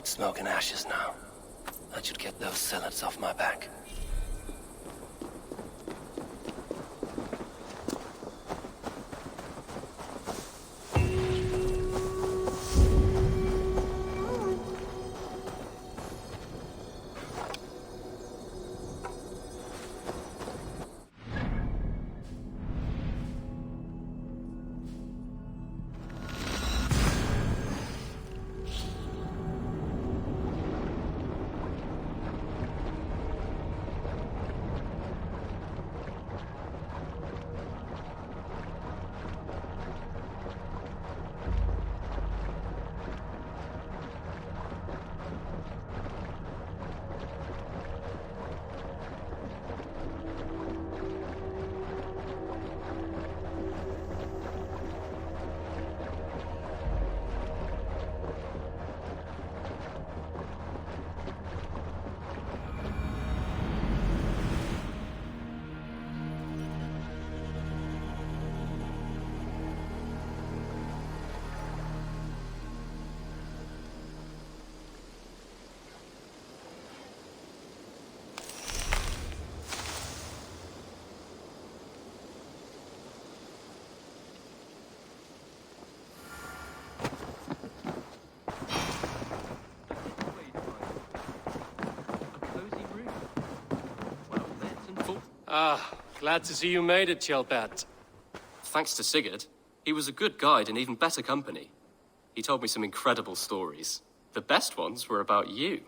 like smoke and ashes now. That should get those zealots off my back. Ah, glad to see you made it, Kjellbat. Thanks to Sigurd. He was a good guide and even better company. He told me some incredible stories. The best ones were about you.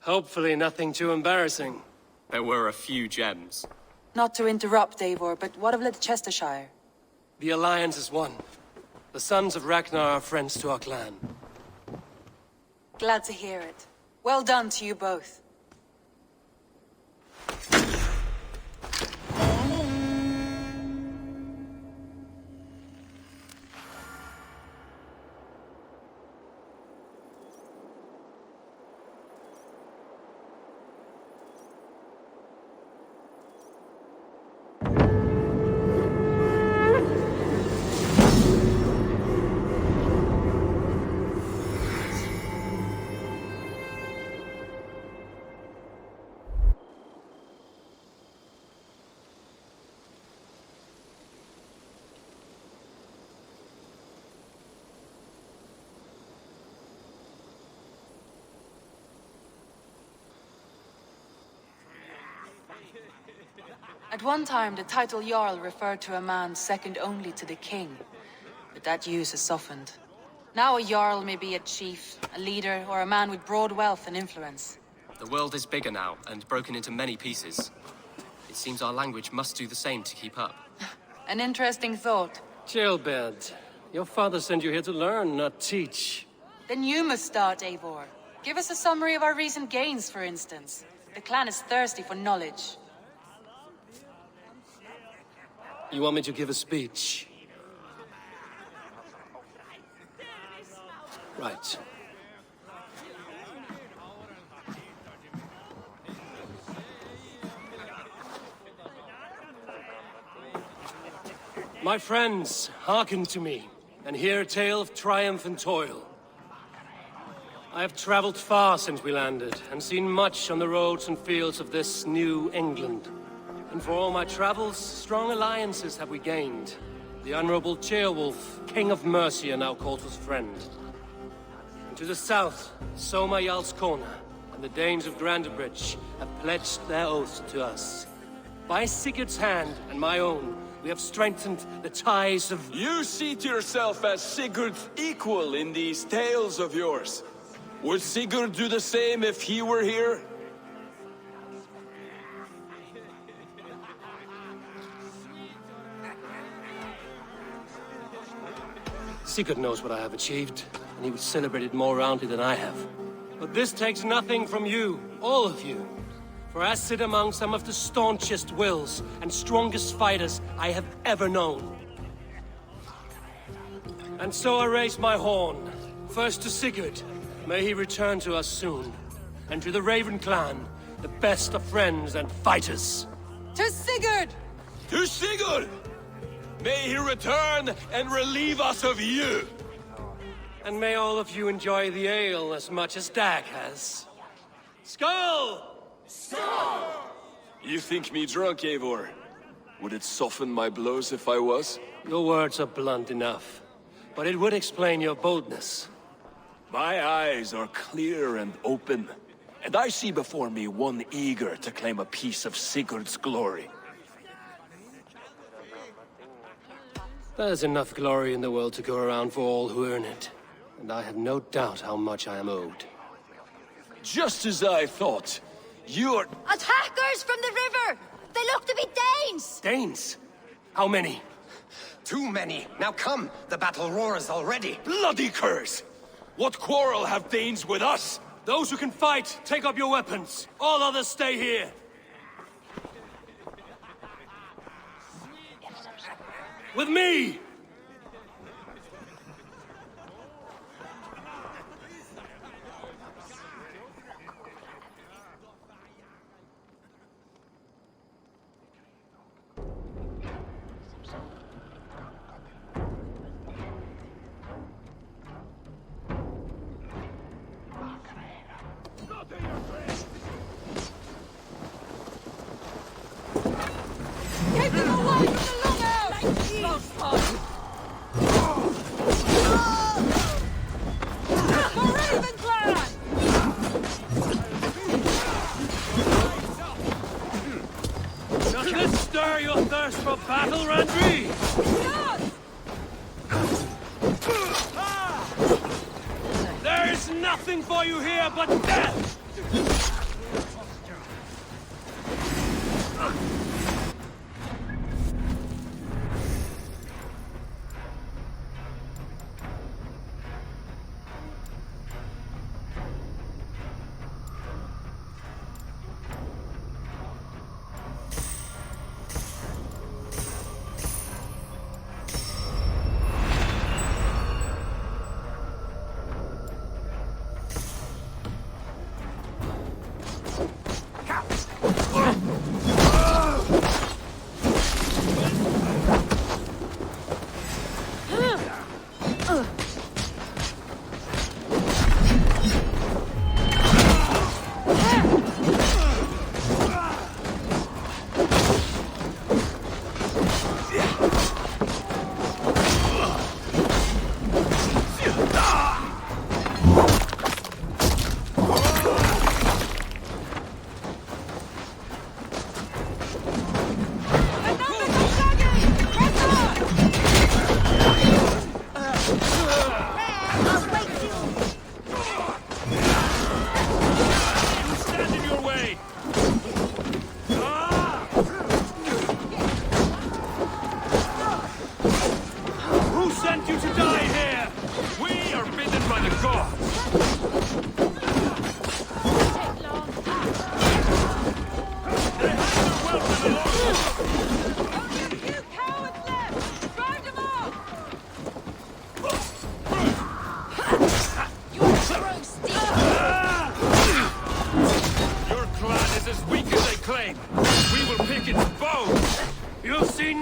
Hopefully nothing too embarrassing. There were a few gems. Not to interrupt, Eivor, but what of Leicestershire? The Alliance is one. The sons of Ragnar are friends to our clan. Glad to hear it. Well done to you both. At one time, the title Jarl referred to a man second only to the king. But that use has softened. Now a Jarl may be a chief, a leader, or a man with broad wealth and influence. The world is bigger now, and broken into many pieces. It seems our language must do the same to keep up. An interesting thought. Kjellbat, your father sent you here to learn, not teach. Then you must start, Eivor. Give us a summary of our recent gains, for instance. The clan is thirsty for knowledge. You want me to give a speech? Right. My friends, hearken to me, and hear a tale of triumph and toil. I have traveled far since we landed, and seen much on the roads and fields of this new England. And for all my travels, strong alliances have we gained. The Honorable Ceolwulf, King of Mercia, now calls us friend. And to the south, Soma Jarl's Corner, and the Danes of Grandebridge have pledged their oath to us. By Sigurd's hand and my own, we have strengthened the ties of... You see to yourself as Sigurd's equal in these tales of yours. Would Sigurd do the same if he were here? Sigurd knows what I have achieved, and he would celebrate it more roundly than I have. But this takes nothing from you, all of you. For I sit among some of the staunchest wills and strongest fighters I have ever known. And so I raise my horn, first to Sigurd, may he return to us soon, and to the Raven clan, the best of friends and fighters. To Sigurd! To Sigurd! May he return and relieve us of you! And may all of you enjoy the ale as much as Dag has. Skull! You think me drunk, Eivor? Would it soften my blows if I was? Your words are blunt enough, but it would explain your boldness. My eyes are clear and open, and I see before me one eager to claim a piece of Sigurd's glory. There's enough glory in the world to go around for all who earn it, and I have no doubt how much I am owed. Just as I thought. You're... Attackers from the river! They look to be Danes! Danes? How many? Too many. Now come, the battle roars already. Bloody curse! What quarrel have Danes with us? Those who can fight, take up your weapons. All others stay here. With me! Keep them away from the longhouse! For Ravenclan! Does this stir your thirst for battle, Randri? There is nothing for you here but death!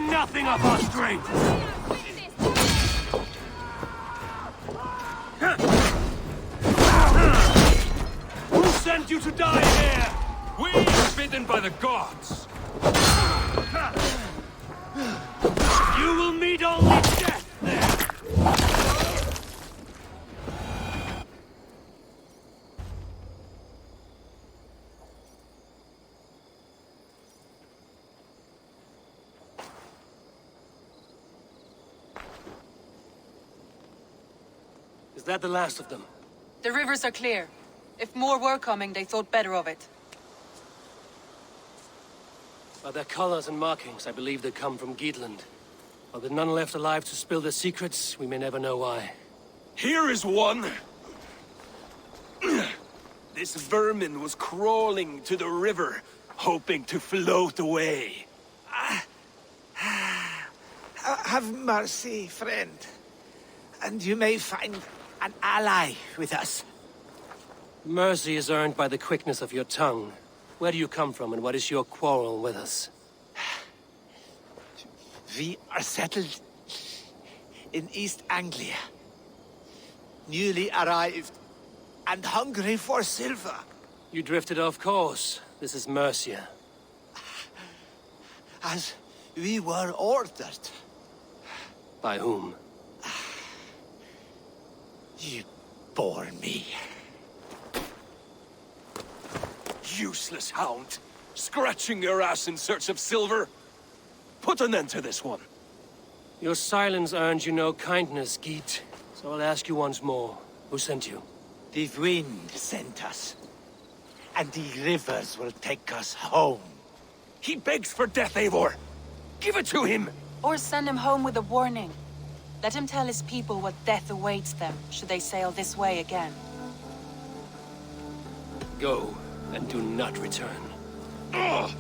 Nothing of our strength! Who sent you to die here? We are bidden by the gods! You will meet only death there! Is that the last of them? The rivers are clear. If more were coming, they thought better of it. By their colors and markings, I believe they come from Geatland. While there are none left alive to spill their secrets, we may never know why. Here is one! This vermin was crawling to the river, hoping to float away. Have mercy, friend. And you may find an ally with us. Mercy is earned by the quickness of your tongue. Where do you come from, and what is your quarrel with us? We are settled in East Anglia. newly arrived, and hungry for silver. You drifted off course. This is Mercia. As we were ordered. By whom? You bore me. Useless hound! Scratching your ass in search of silver! Put an end to this one! Your silence earned you no kindness, Geet. So I'll ask you once more. Who sent you? The wind sent us. And the rivers will take us home. He begs for death, Eivor! Give it to him! Or send him home with a warning. Let him tell his people what death awaits them, should they sail this way again. Go, and do not return. Ugh.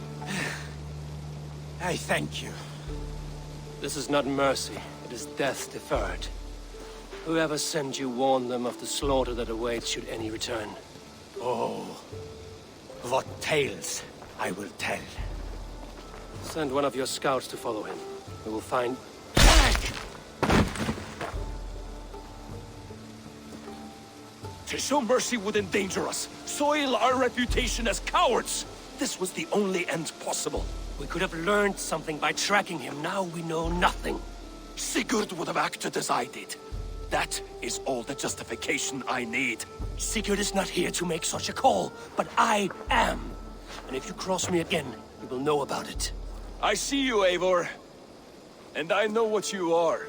I thank you. This is not mercy, it is death deferred. Whoever sent you warned them of the slaughter that awaits should any return. Oh, what tales I will tell. Send one of your scouts to follow him. We will find... To show mercy would endanger us, soil our reputation as cowards! This was the only end possible. We could have learned something by tracking him. Now we know nothing. Sigurd would have acted as I did. That is all the justification I need. Sigurd is not here to make such a call, but I am. And if you cross me again, you will know about it. I see you, Eivor. And I know what you are.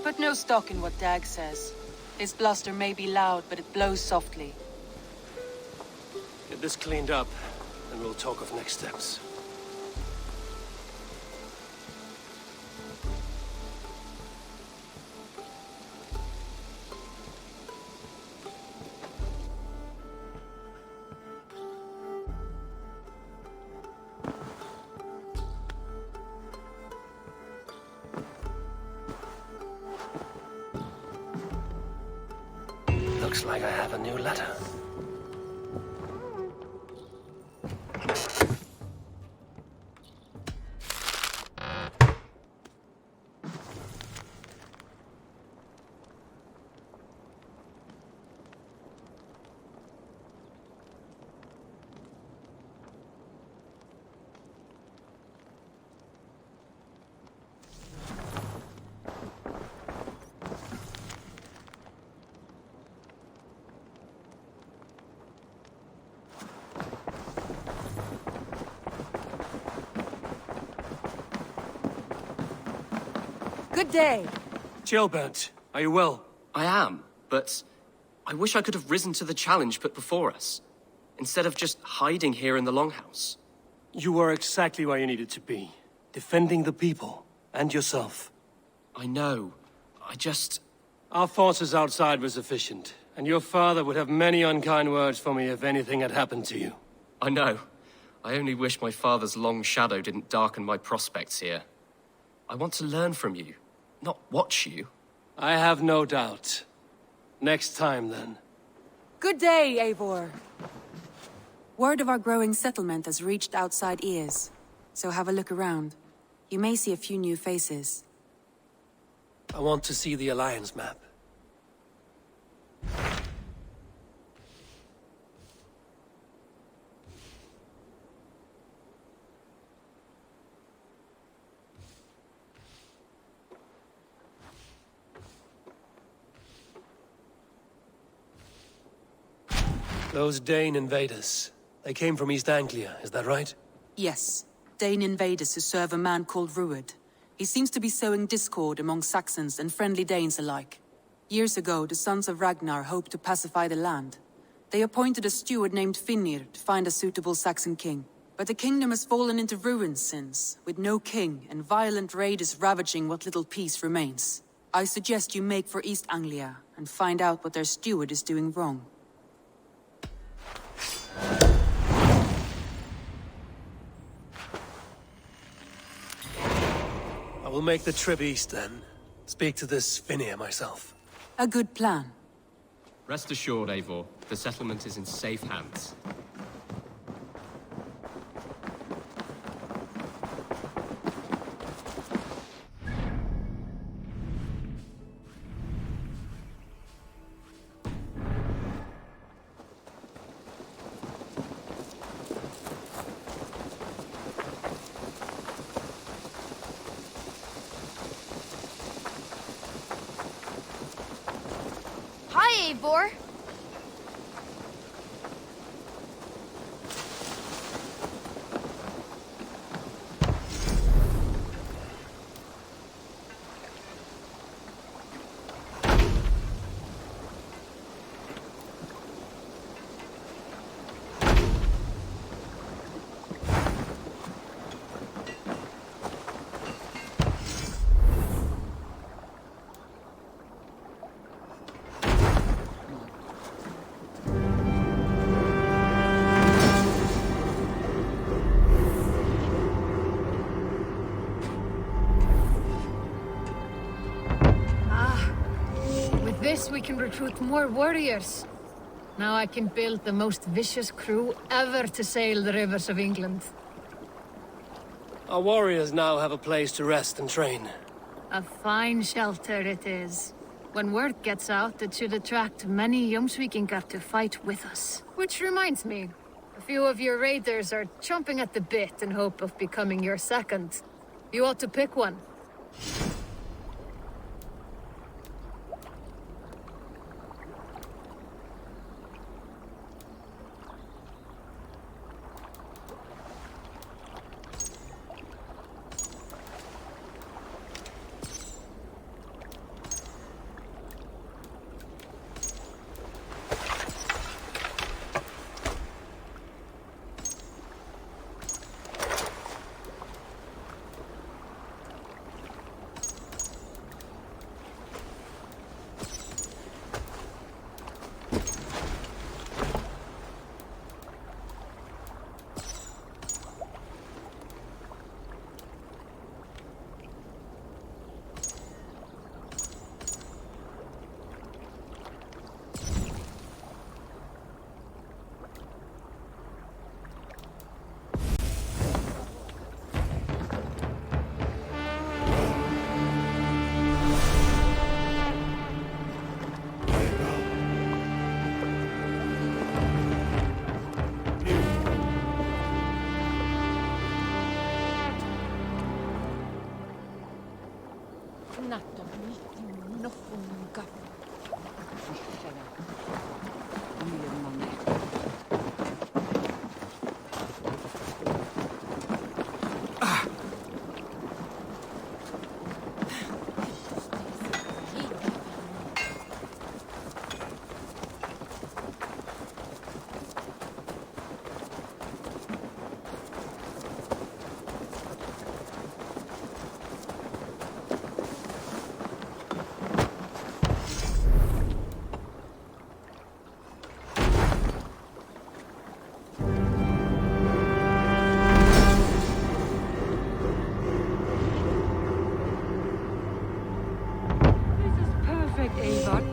Put no stock in what Dag says. His bluster may be loud, but it blows softly. Get this cleaned up, and we'll talk of next steps. Looks like I have a new letter. Good day. Chilbert, are you well? I am, but I wish I could have risen to the challenge put before us, instead of just hiding here in the Longhouse. You were exactly where you needed to be. Defending the people, and yourself. I know. I just... Our forces outside were sufficient, and your father would have many unkind words for me if anything had happened to you. I know. I only wish my father's long shadow didn't darken my prospects here. I want to learn from you, not watch you. I have no doubt. Next time, then. Good day, Eivor. Word of our growing settlement has reached outside ears, so have a look around. You may see a few new faces. I want to see the Alliance map. Those Dane invaders, they came from East Anglia, is that right? Yes, Dane invaders who serve a man called Ruud. He seems to be sowing discord among Saxons and friendly Danes alike. Years ago, the sons of Ragnar hoped to pacify the land. They appointed a steward named Finnir to find a suitable Saxon king. But the kingdom has fallen into ruins since, with no king and violent raiders ravaging what little peace remains. I suggest you make for East Anglia and find out what their steward is doing wrong. I will make the trip east then. Speak to this Finnir myself. A good plan. Rest assured, Eivor, the settlement is in safe hands. Eivor. With this, we can recruit more warriors. Now I can build the most vicious crew ever to sail the rivers of England. Our warriors now have a place to rest and train. A fine shelter it is. When word gets out, it should attract many Jomsvikingar to fight with us. Which reminds me, a few of your raiders are chomping at the bit in hope of becoming your second. You ought to pick one.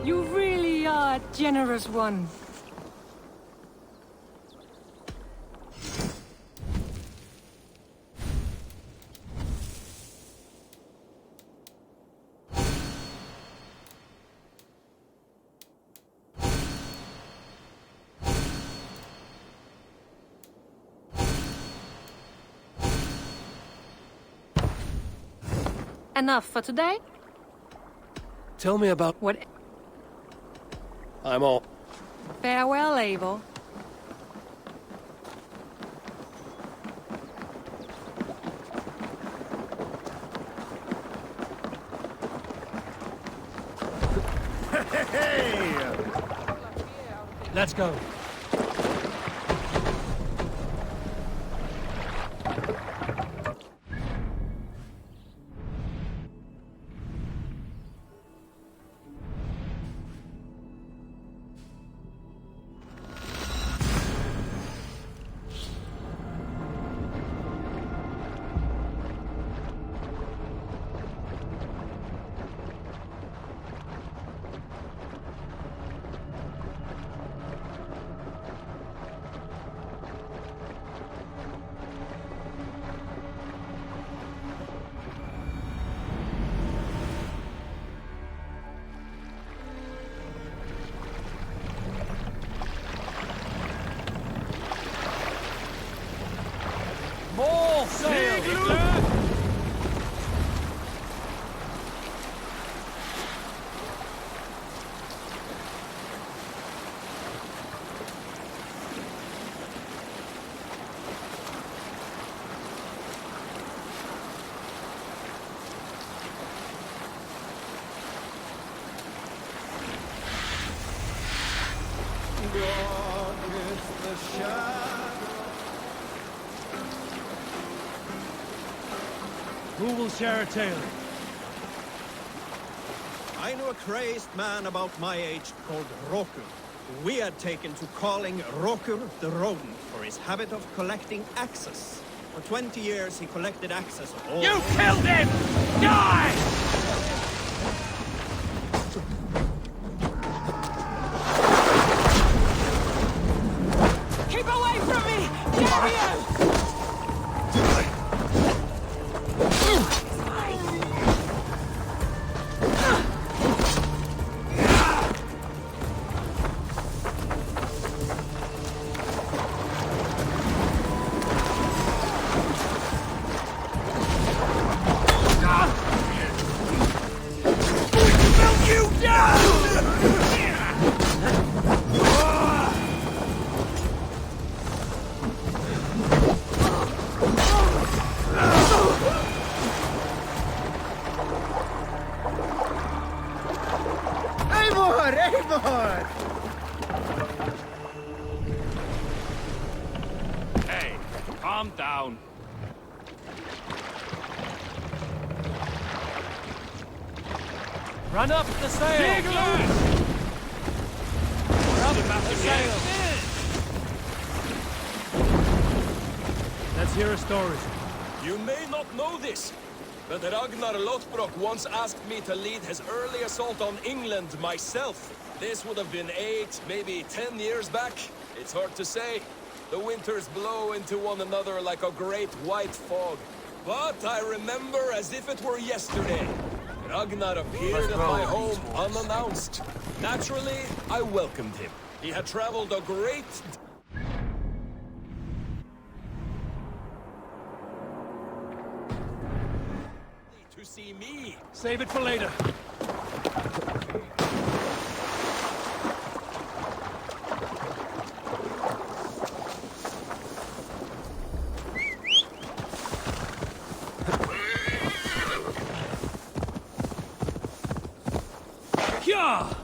You really are a generous one. Enough for today? Tell me about... What? I'm all... Farewell, Abel. Let's go. More sail! Who will share a tale? I knew a crazed man about my age called Roku. We had taken to calling Roku the rodent for his habit of collecting axes. For 20 years he collected axes of all... You killed him! Die! Keep away from me! Dare you! Hey, calm down. Run up the sail! Run up the sail! Let's hear a story. You may not know this, but Ragnar Lothbrok once asked me to lead his early assault on England myself. This would have been 8, maybe 10 years back. It's hard to say. The winters blow into one another like a great white fog. But I remember as if it were yesterday. Ragnar appeared at my home unannounced. Naturally, I welcomed him. He had traveled a great... to see me. Save it for later. Yeah!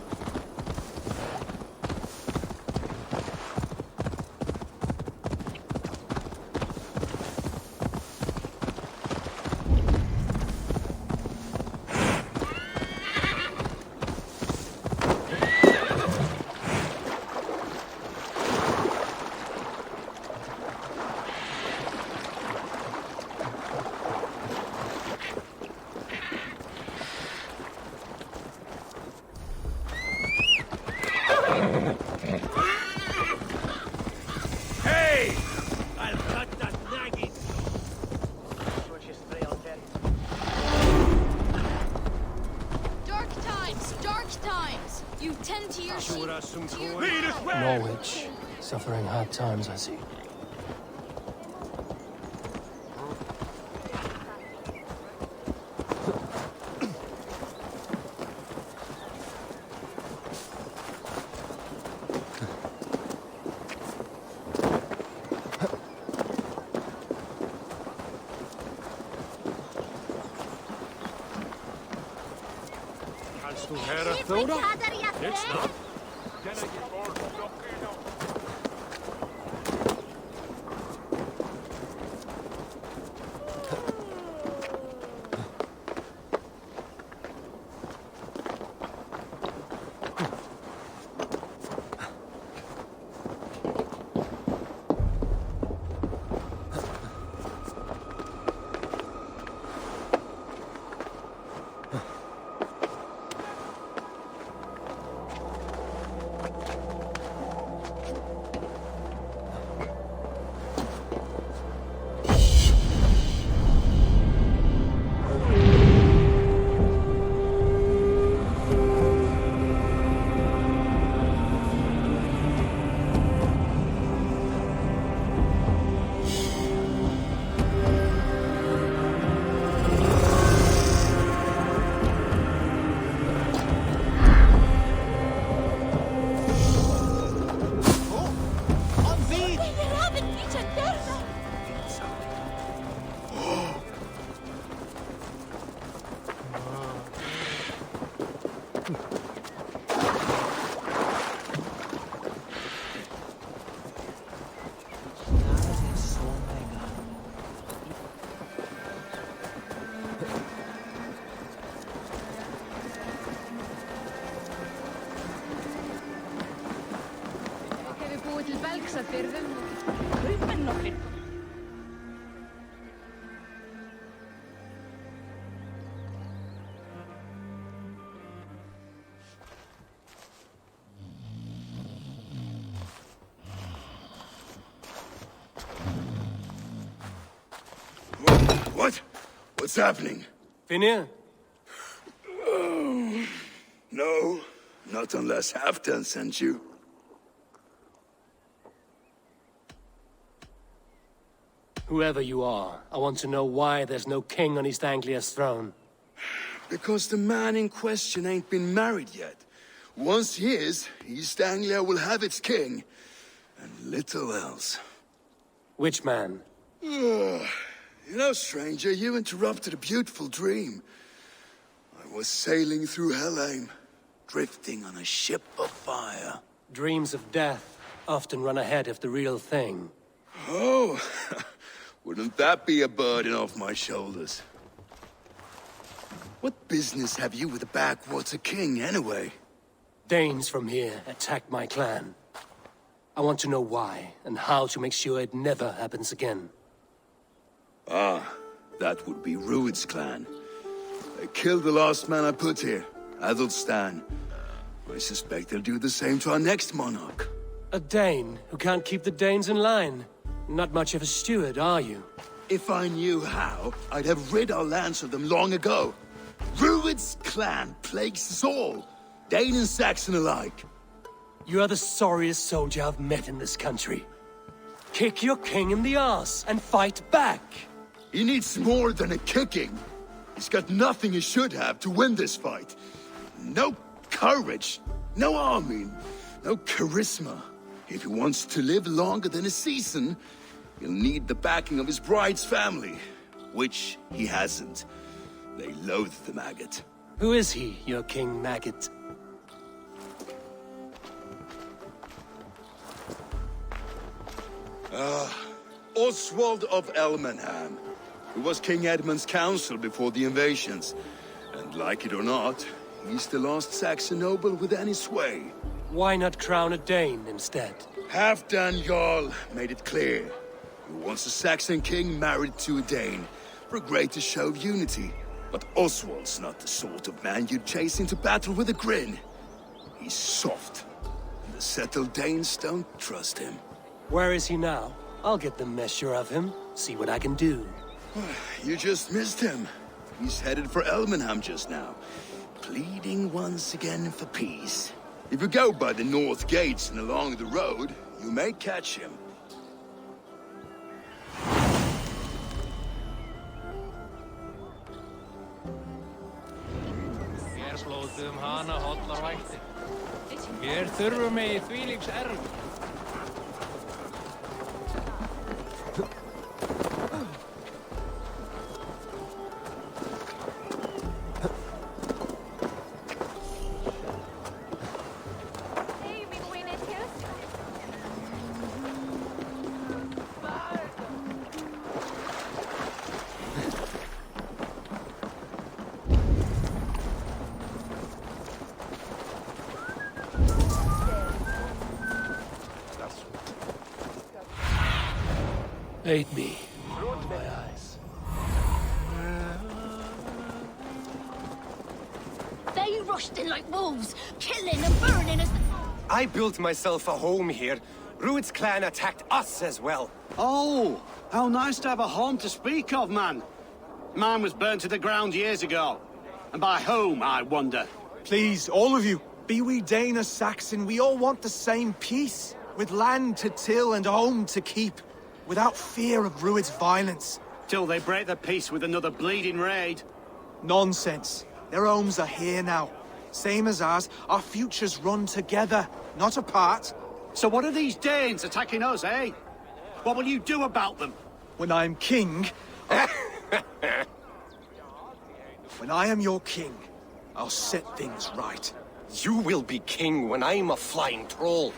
You tend to your sheep. Norwich, suffering hard times, I see. It's not. hugsa fyrir þeim. Kaupin nokkur. What? What's happening? Finir? No, not unless Halfdan sent you. Whoever you are, I want to know why there's no king on East Anglia's throne. Because the man in question ain't been married yet. Once he is, East Anglia will have its king. And little else. Which man? You know, stranger, you interrupted a beautiful dream. I was sailing through Helheim, drifting on a ship of fire. Dreams of death often run ahead of the real thing. Oh, wouldn't that be a burden off my shoulders? What business have you with the backwater king, anyway? Danes from here attacked my clan. I want to know why, and how to make sure it never happens again. Ah, that would be Rued's clan. They killed the last man I put here, Adelstan. I suspect they'll do the same to our next monarch. A Dane who can't keep the Danes in line. Not much of a steward, are you? If I knew how, I'd have rid our lands of them long ago. Rued's clan plagues us all, Dane and Saxon alike. You are the sorriest soldier I've met in this country. Kick your king in the arse and fight back! He needs more than a kicking. He's got nothing he should have to win this fight. No courage, no army, no charisma. If he wants to live longer than a season, he'll need the backing of his bride's family, which he hasn't. They loathe the maggot. Who is he, your King Maggot? Oswald of Elmenham, who was King Edmund's counsel before the invasions. And like it or not, he's the last Saxon noble with any sway. Why not crown a Dane instead? Halfdan Jarl made it clear. He wants a Saxon king married to a Dane, for a greater show of unity. But Oswald's not the sort of man you'd chase into battle with a grin. He's soft, and the settled Danes don't trust him. Where is he now? I'll get the measure of him, see what I can do. You just missed him. He's headed for Elmenham just now, pleading once again for peace. If you go by the north gates and along the road, you may catch him. Hér blóðum hana hollar vætti. Hér þurfum við þvílíks erf. Aid me. My eyes. They rushed in like wolves, killing and burning us. I built myself a home here. Rued's clan attacked us as well. Oh, how nice to have a home to speak of, man. Mine was burnt to the ground years ago. And by whom, I wonder? Please, all of you, be we Dane or Saxon, we all want the same peace. With land to till and home to keep. Without fear of Rued's violence. Till they break the peace with another bleeding raid. Nonsense. Their homes are here now. Same as ours, our futures run together, not apart. So what are these Danes attacking us, eh? What will you do about them? When I'm king... When I am your king, I'll set things right. You will be king when I'm a flying troll.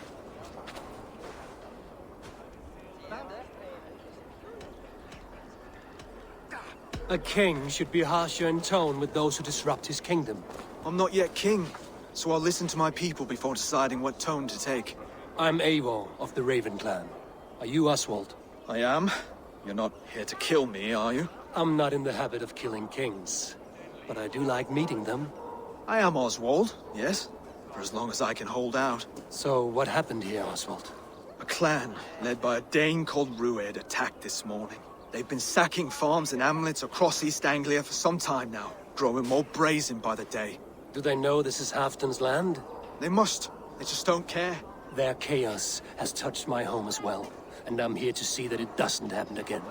A king should be harsher in tone with those who disrupt his kingdom. I'm not yet king, so I'll listen to my people before deciding what tone to take. I'm Eivor of the Raven clan. Are you Oswald? I am. You're not here to kill me, are you? I'm not in the habit of killing kings, but I do like meeting them. I am Oswald, yes. For as long as I can hold out. So, what happened here, Oswald? A clan, led by a Dane called Rued, attacked this morning. They've been sacking farms and hamlets across East Anglia for some time now, growing more brazen by the day. Do they know this is Halfdan's land? They must. They just don't care. Their chaos has touched my home as well, and I'm here to see that it doesn't happen again.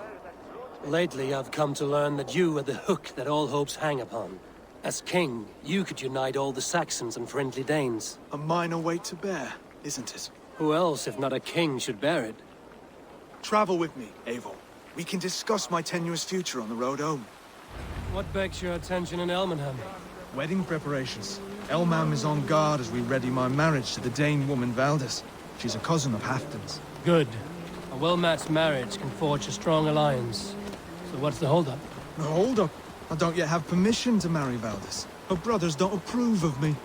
Lately, I've come to learn that you are the hook that all hopes hang upon. As king, you could unite all the Saxons and friendly Danes. A minor weight to bear, isn't it? Who else, if not a king, should bear it? Travel with me, Eivor. We can discuss my tenuous future on the road home. What begs your attention in Elmenham? Wedding preparations. Elmam is on guard as we ready my marriage to the Dane woman Valdis. She's a cousin of Halfdan's. Good. A well-matched marriage can forge a strong alliance. So what's the holdup? No holdup. I don't yet have permission to marry Valdis. Her brothers don't approve of me.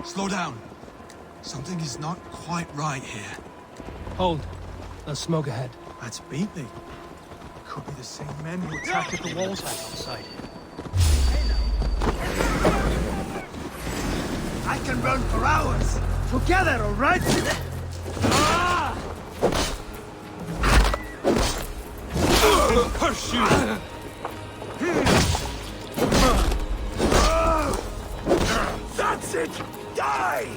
Slow down. Something is not quite right here. Hold. There's smoke ahead. That's Beatley. Could be the same men who attacked at the walls outside here. I can run for hours. Together, all right? Curse you! That's it! Die!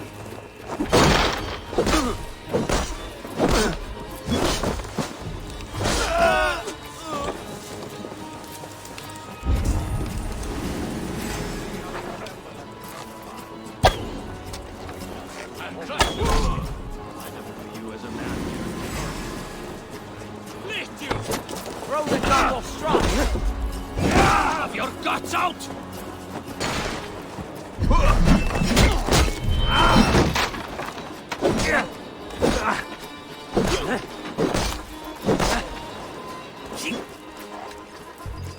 Throw the gun off strike! Have your guts out!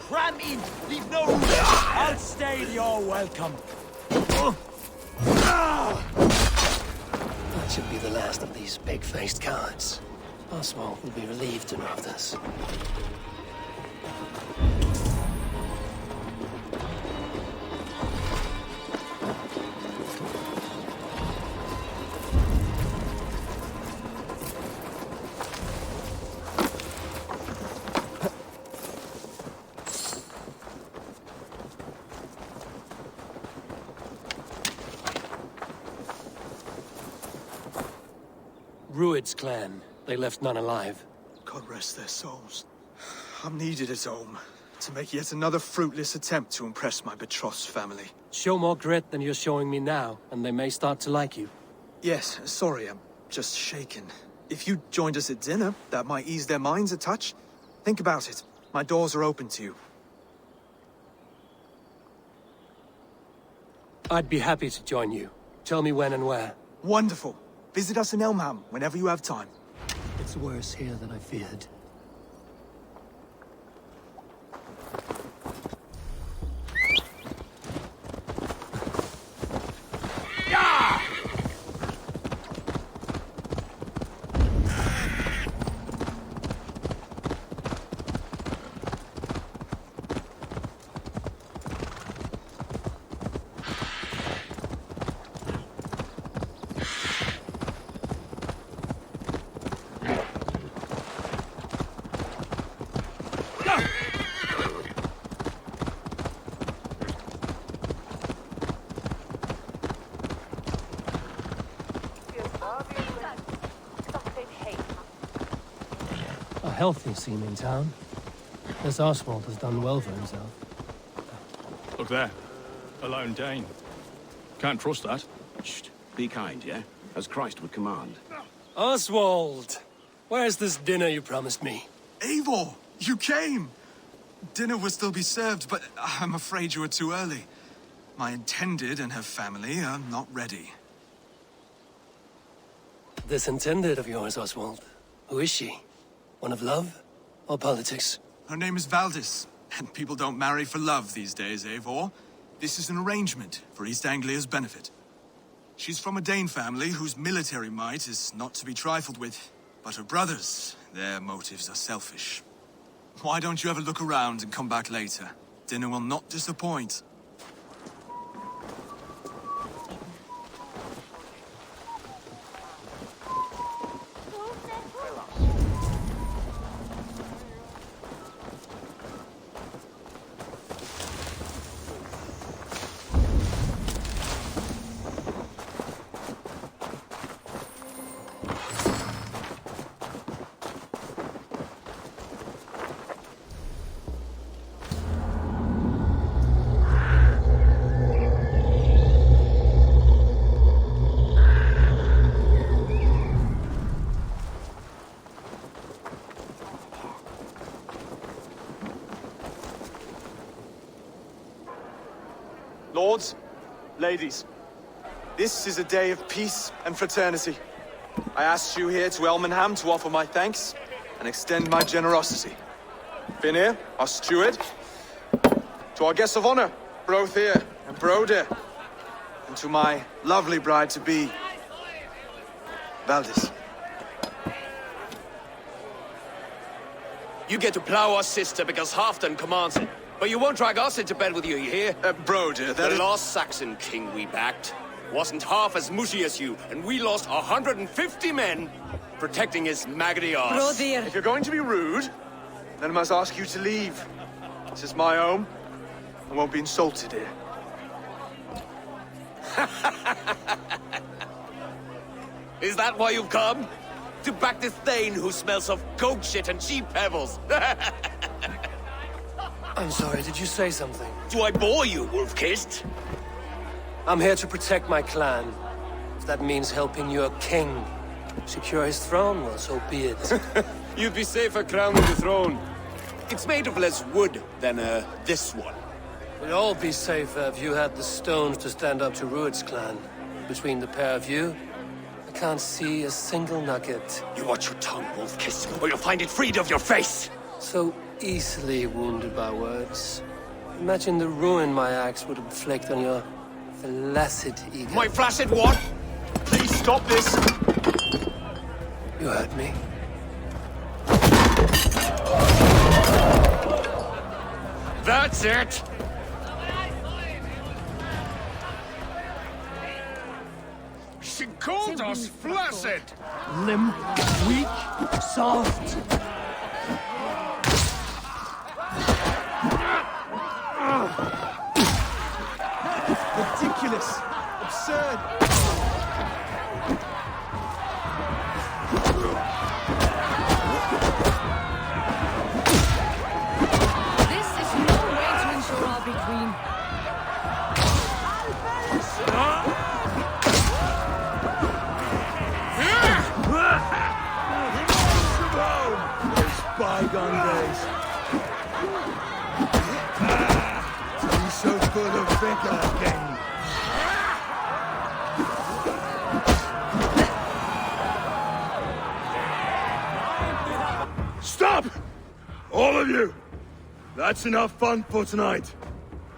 Cram in! Leave no room! I'll stay, you're welcome! That should be the last of these big-faced cowards. Oswald will be relieved to know of this. Rued's clan. They left none alive. God rest their souls. I'm needed at home to make yet another fruitless attempt to impress my betrothed family. Show more grit than you're showing me now, and they may start to like you. Yes, sorry, I'm just shaken. If you joined us at dinner, that might ease their minds a touch. Think about it. My doors are open to you. I'd be happy to join you. Tell me when and where. Wonderful. Visit us in Elmham whenever you have time. It's worse here than I feared. A healthy scene in town. This Oswald has done well for himself. Look there. A lone Dane. Can't trust that. Shh. Be kind, yeah? As Christ would command. Oswald! Where's this dinner you promised me? Eivor, you came! Dinner will still be served, but I'm afraid you were too early. My intended and her family are not ready. This intended of yours, Oswald. Who is she? One of love or politics? Her name is Valdis, and people don't marry for love these days, Eivor. This is an arrangement for East Anglia's benefit. She's from a Dane family whose military might is not to be trifled with. But her brothers, their motives are selfish. Why don't you have a look around and come back later? Dinner will not disappoint. Lords, ladies, this is a day of peace and fraternity. I asked you here to Elmenham to offer my thanks and extend my generosity. Finir, our steward, to our guests of honor, Brothir and Broder, and to my lovely bride-to-be, Valdis. You get to plow our sister because Halfdan commands it. But you won't drag us into bed with you, you hear? Broder, the lost Saxon king we backed wasn't half as mushy as you, and we lost 150 men protecting his maggoty arse. If you're going to be rude, then I must ask you to leave. This is my home. I won't be insulted here. Is that why you've come? To back this Thane who smells of goat shit and sheep pebbles? I'm sorry, did you say something? Do I bore you, wolf-kissed? I'm here to protect my clan. If that means helping your king secure his throne, well, so be it. You'd be safer crowning the throne. It's made of less wood than, this one. We'd all be safer if you had the stones to stand up to Rued's clan. Between the pair of you, I can't see a single nugget. You watch your tongue, wolf-kissed, or you'll find it freed of your face! So easily wounded by words. Imagine the ruin my axe would inflict on your flaccid ego. My flaccid what? Please stop this! You heard me. That's it! She called us flaccid! Limp, weak, soft. Ridiculous! Absurd! This is no way to ensure I'll be queen. Those bygone days. He's so full of vigor again. Stop! All of you! That's enough fun for tonight.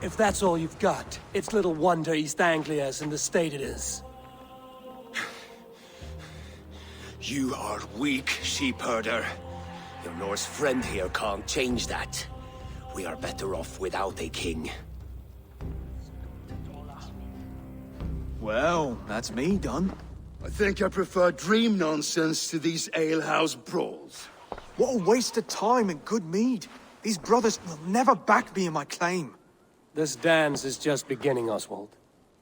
If that's all you've got, it's little wonder East Anglia's in the state it is. You are weak, sheep herder. Your Norse friend here can't change that. We are better off without a king. Well, that's me done. I think I prefer dream nonsense to these alehouse brawls. What a waste of time and good mead. These brothers will never back me in my claim. This dance is just beginning, Oswald.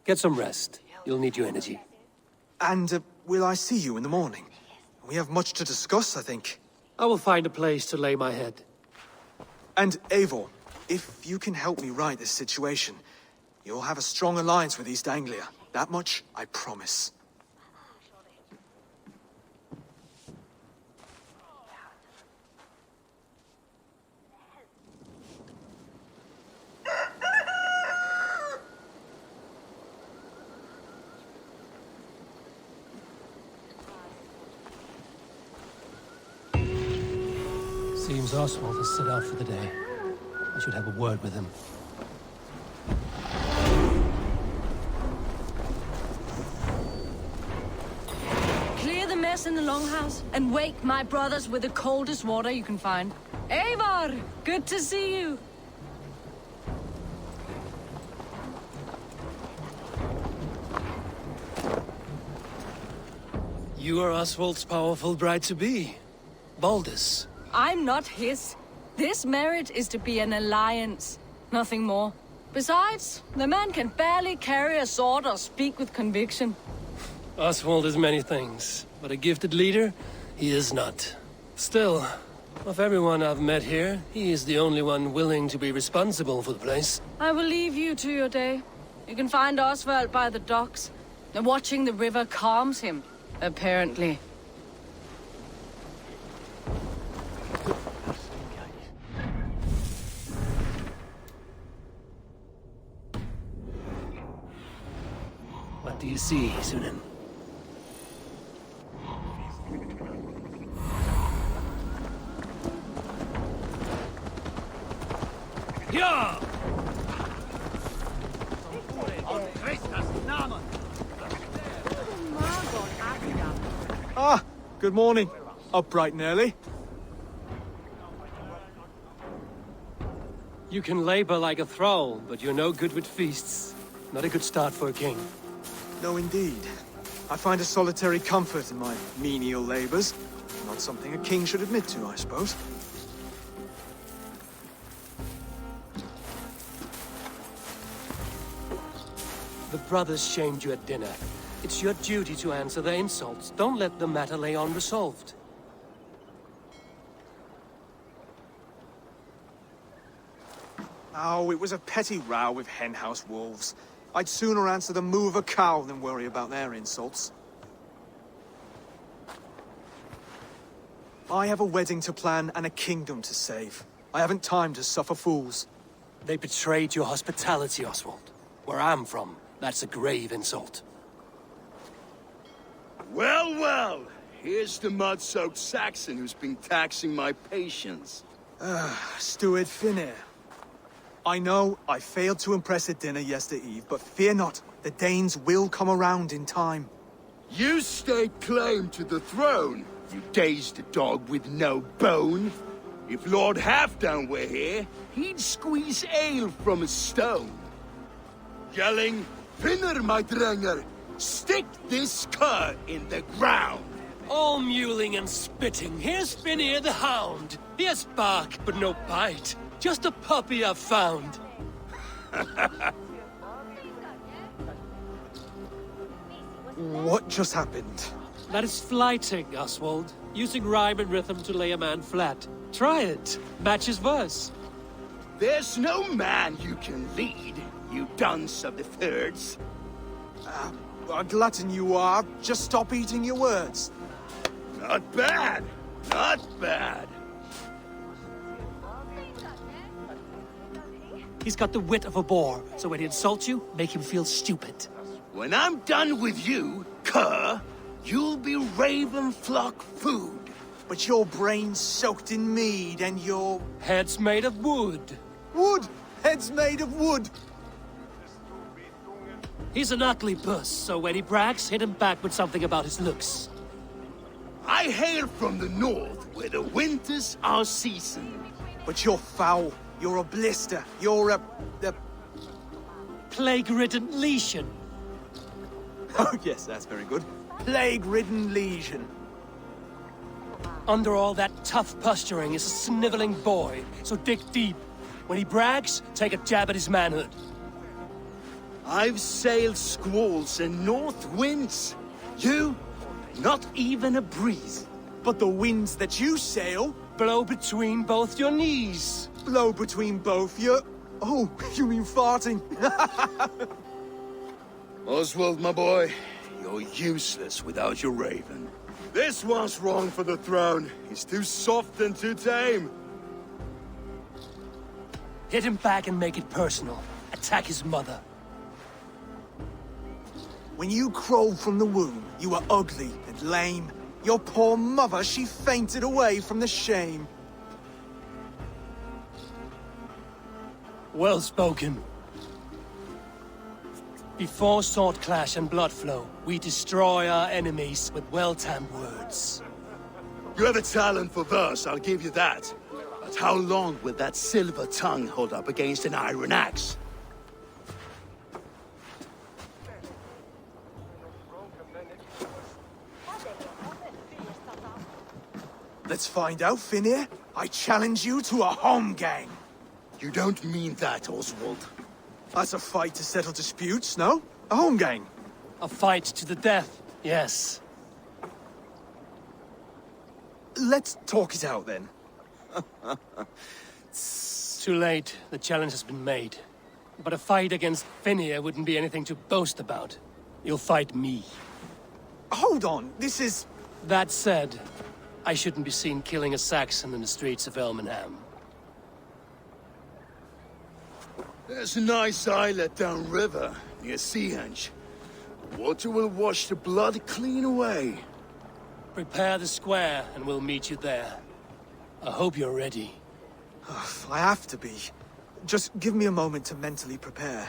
Get some rest. You'll need your energy. And will I see you in the morning? We have much to discuss, I think. I will find a place to lay my head. And Eivor, if you can help me right this situation, you'll have a strong alliance with East Anglia. That much, I promise. Seems Oswald has set out for the day. I should have a word with him. Clear the mess in the longhouse and wake my brothers with the coldest water you can find. Eivor, good to see you. You are Oswald's powerful bride-to-be, Baldus. I'm not his. This marriage is to be an alliance, nothing more. Besides, the man can barely carry a sword or speak with conviction. Oswald is many things, but a gifted leader, he is not. Still, of everyone I've met here, he is the only one willing to be responsible for the place. I will leave you to your day. You can find Oswald by the docks. Watching the river calms him, apparently. What do you see, Sunan? Yeah! Ah, good morning. Up bright and early. You can labor like a thrall, but you're no good with feasts. Not a good start for a king. No, indeed. I find a solitary comfort in my menial labors. Not something a king should admit to, I suppose. The brothers shamed you at dinner. It's your duty to answer their insults. Don't let the matter lay unresolved. Oh, it was a petty row with henhouse wolves. I'd sooner answer the moo of a cow than worry about their insults. I have a wedding to plan and a kingdom to save. I haven't time to suffer fools. They betrayed your hospitality, Oswald. Where I'm from, that's a grave insult. Well, well. Here's the mud-soaked Saxon who's been taxing my patience. Steward Finir. I know I failed to impress at dinner yesterday eve, but fear not, the Danes will come around in time. You stake claim to the throne, you dazed dog with no bone. If Lord Halfdown were here, he'd squeeze ale from a stone. Yelling, Finner, my drenger, stick this cur in the ground. All mewling and spitting. Here's Finir the hound. He has bark, but no bite. Just a puppy I've found. What just happened? That is flighting, Oswald. Using rhyme and rhythm to lay a man flat. Try it. Match his verse. There's no man you can lead, you dunce of the thirds. A glutton you are. Just stop eating your words. Not bad. Not bad. He's got the wit of a boar, so when he insults you, make him feel stupid. When I'm done with you, cur, you'll be raven flock food. But your brain's soaked in mead and your... Head's made of wood. Wood! Head's made of wood! He's an ugly puss, so when he brags, hit him back with something about his looks. I hail from the north, where the winters are seasoned. But you're foul. You're a blister. You're a... Plague-ridden lesion. Oh, yes, that's very good. Plague-ridden lesion. Under all that tough posturing is a sniveling boy, so dig deep. When he brags, take a jab at his manhood. I've sailed squalls and north winds. You, not even a breeze. But the winds that you sail... Blow between both your knees. Blow between both your... Oh, you mean farting? Oswald, my boy, you're useless without your raven. This one's wrong for the throne. He's too soft and too tame. Hit him back and make it personal. Attack his mother. When you crawled from the womb, you were ugly and lame. Your poor mother, she fainted away from the shame. Well spoken. Before sword clash and blood flow, we destroy our enemies with well-timed words. You have a talent for verse, I'll give you that. But how long will that silver tongue hold up against an iron axe? Let's find out, Finir. I challenge you to a home gang. You don't mean that, Oswald. That's a fight to settle disputes, no? A home gang. A fight to the death, yes. Let's talk it out, then. Too late. The challenge has been made. But a fight against Finir wouldn't be anything to boast about. You'll fight me. Hold on, this is... That said, I shouldn't be seen killing a Saxon in the streets of Elmenham. There's a nice islet downriver, near Seahenge. Water will wash the blood clean away. Prepare the square, and we'll meet you there. I hope you're ready. I have to be. Just give me a moment to mentally prepare.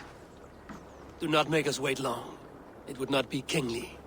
Do not make us wait long. It would not be kingly.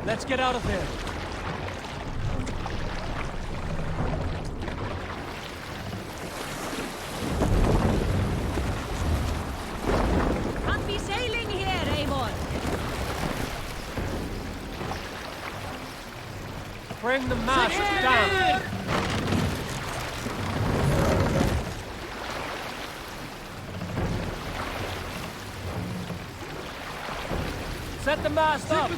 Let's get out of here. Can't be sailing here, Eivor. Bring the mast down. Set the mast up.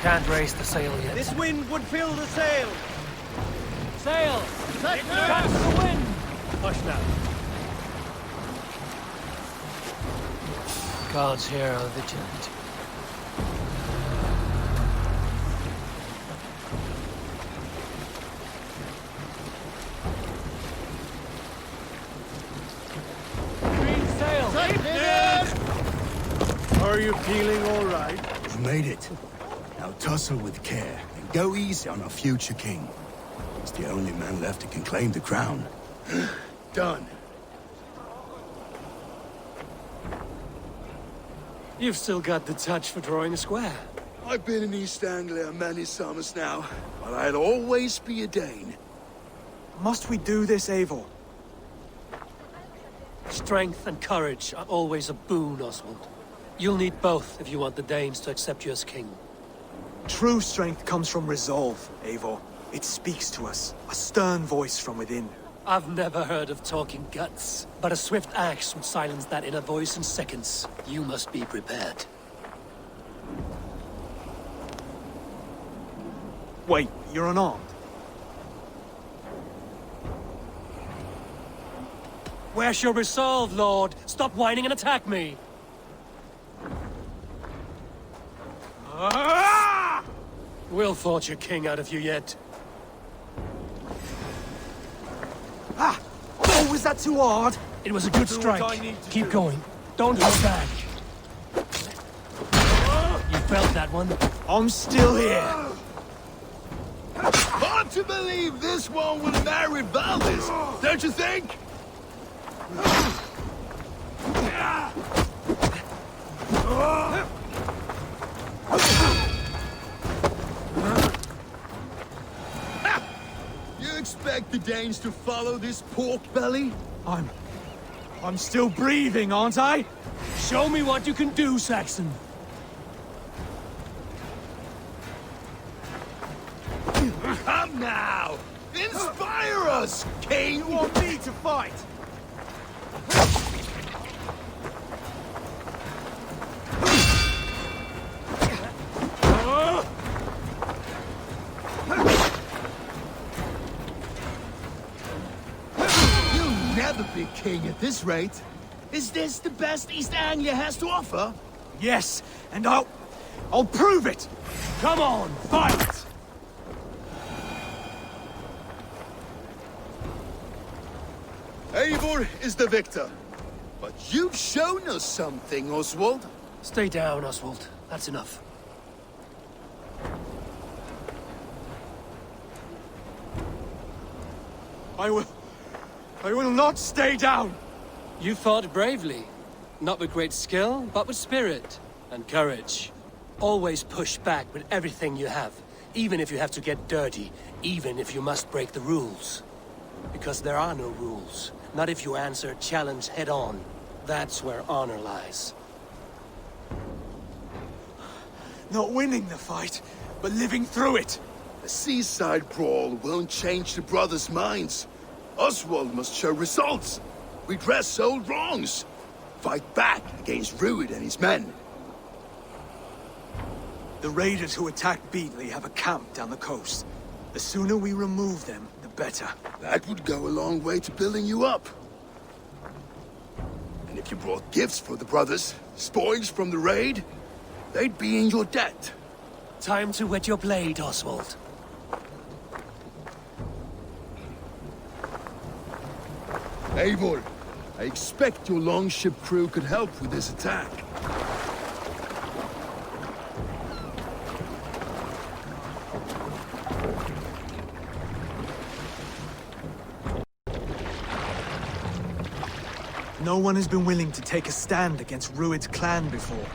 Can't raise the sail yet. This wind would fill the sail. Sail! Catch the wind! Push now. Gods here are vigilant. Green sail! Are you feeling all right? You made it. Now tussle with care, and go easy on our future king. He's the only man left who can claim the crown. Done. You've still got the touch for drawing a square. I've been in East Anglia many summers now, but I'll always be a Dane. Must we do this, Eivor? Strength and courage are always a boon, Oswald. You'll need both if you want the Danes to accept you as king. True strength comes from resolve, Eivor. It speaks to us, a stern voice from within. I've never heard of talking guts, but a swift axe would silence that inner voice in seconds. You must be prepared. Wait, you're unarmed? Where's your resolve, Lord? Stop whining and attack me! We'll forge a king out of you yet. Ah! Oh, was that too hard? It was a good strike. Keep going. Don't hold back. You felt that one? I'm still here. Hard to believe this one will marry Valdis, don't you think? You expect the Danes to follow this pork belly? I'm still breathing, aren't I? Show me what you can do, Saxon. Come now! Inspire us, King! You want me to fight? You'll never be king at this rate. Is this the best East Anglia has to offer? Yes, and I'll prove it! Come on, fight! Eivor is the victor. But you've shown us something, Oswald. Stay down, Oswald. That's enough. I will not stay down! You fought bravely. Not with great skill, but with spirit and courage. Always push back with everything you have, even if you have to get dirty, even if you must break the rules. Because there are no rules. Not if you answer a challenge head-on. That's where honor lies. Not winning the fight, but living through it. A seaside brawl won't change the brothers' minds. Oswald must show results. Redress old wrongs. Fight back against Rued and his men. The raiders who attacked Beatley have a camp down the coast. The sooner we remove them, the better. That would go a long way to building you up. And if you brought gifts for the brothers, spoils from the raid, they'd be in your debt. Time to wet your blade, Oswald. Eivor, I expect your longship crew could help with this attack. No one has been willing to take a stand against Rued's clan before.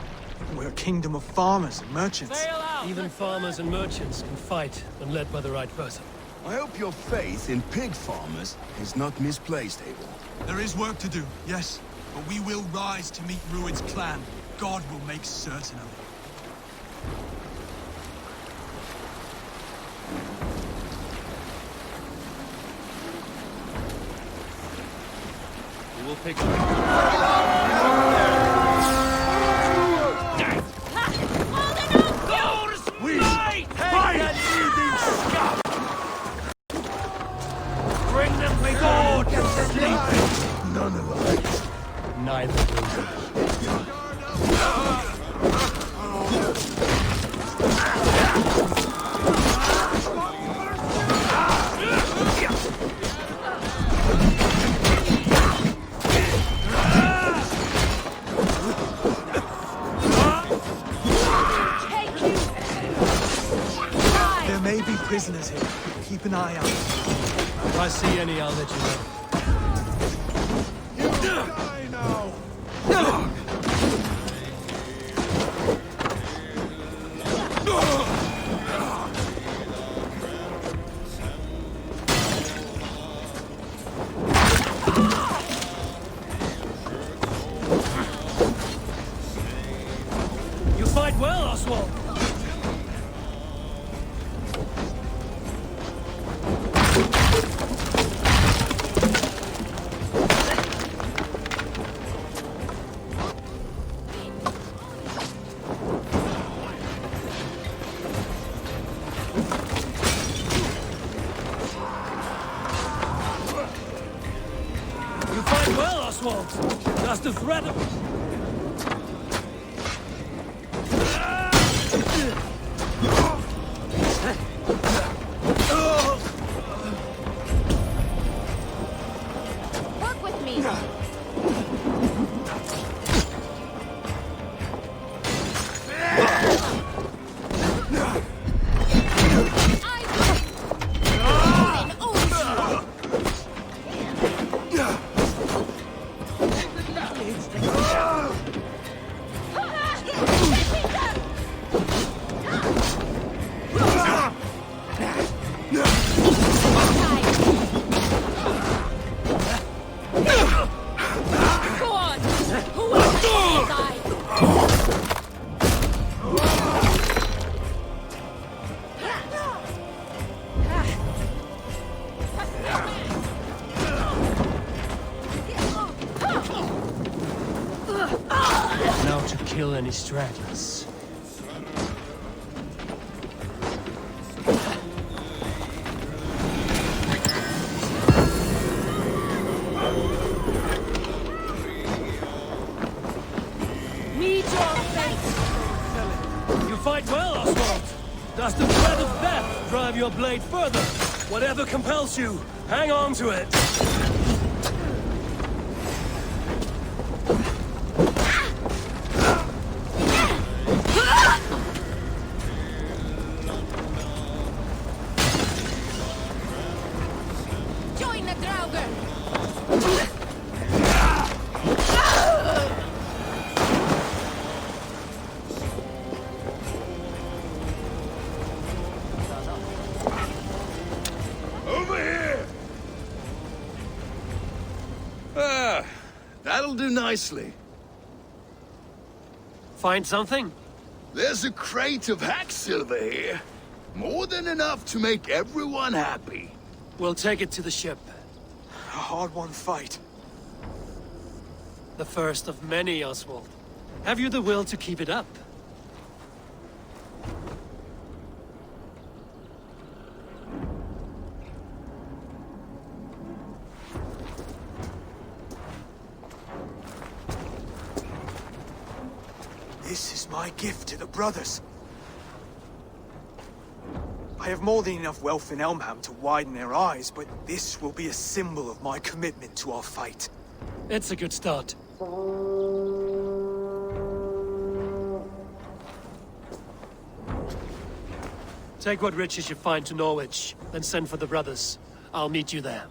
We're a kingdom of farmers and merchants. Even farmers and merchants can fight when led by the right person. I hope your faith in pig farmers is not misplaced, Eivor. There is work to do, yes. But we will rise to meet Rued's clan. God will make certain of it. We will pick Bring them before to sleep! None alive. neither will There may be prisoners here. Keep an eye out. If I see any, I'll let you know. Die now! You fight well, Oswald. You fight well, Oswald. Just a threat of... Work with me. any stragglers. Meet your fate! You fight well, Oswald. Does the threat of death drive your blade further? Whatever compels you, hang on to it. Join the Draugr! Over here! Ah, that'll do nicely. Find something? There's a crate of hack silver here. More than enough to make everyone happy. We'll take it to the ship. A hard-won fight. The first of many, Oswald. Have you the will to keep it up? This is my gift to the brothers. I have more than enough wealth in Elmham to widen their eyes, but this will be a symbol of my commitment to our fight. It's a good start. Take what riches you find to Norwich, then send for the brothers. I'll meet you there.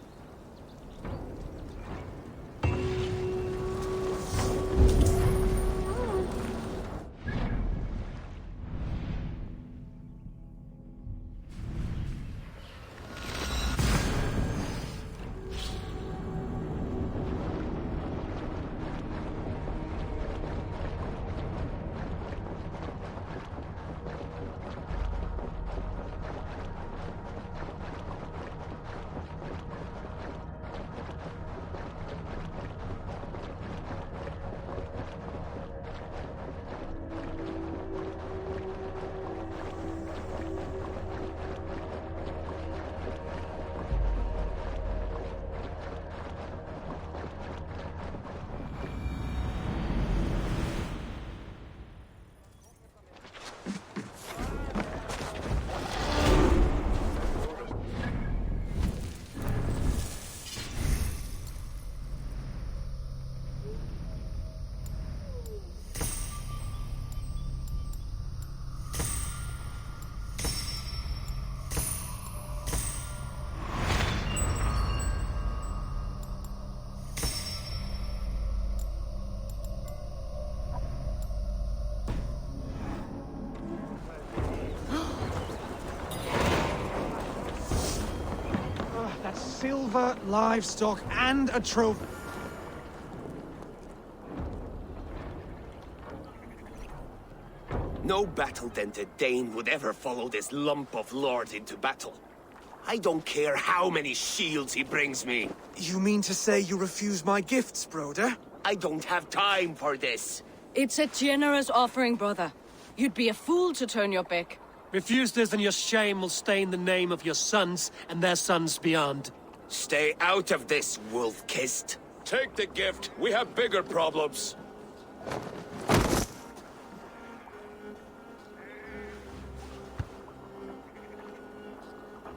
Silver, livestock, and a trophy. No battle-dented Dane would ever follow this lump of lord into battle. I don't care how many shields he brings me. You mean to say you refuse my gifts, Broder? I don't have time for this. It's a generous offering, brother. You'd be a fool to turn your back. Refuse this and your shame will stain the name of your sons and their sons beyond. Stay out of this, wolf-kissed. Take the gift. We have bigger problems.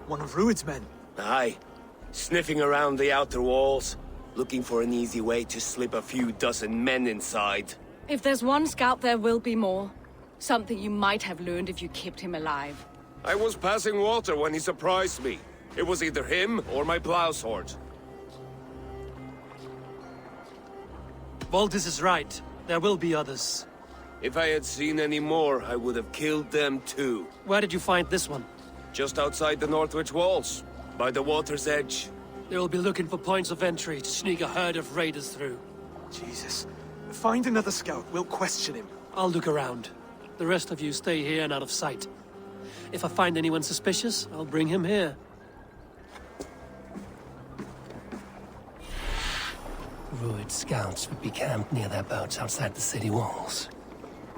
One of Rued's men. Aye. Sniffing around the outer walls, looking for an easy way to slip a few dozen men inside. If there's one scout, there will be more. Something you might have learned if you kept him alive. I was passing water when he surprised me. It was either him or my plow sword. Valdis is right. There will be others. If I had seen any more, I would have killed them too. Where did you find this one? Just outside the Northwich walls, by the water's edge. They'll be looking for points of entry to sneak a herd of raiders through. Jesus. Find another scout. We'll question him. I'll look around. The rest of you stay here and out of sight. If I find anyone suspicious, I'll bring him here. Rued scouts would be camped near their boats outside the city walls.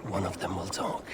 one of them will talk.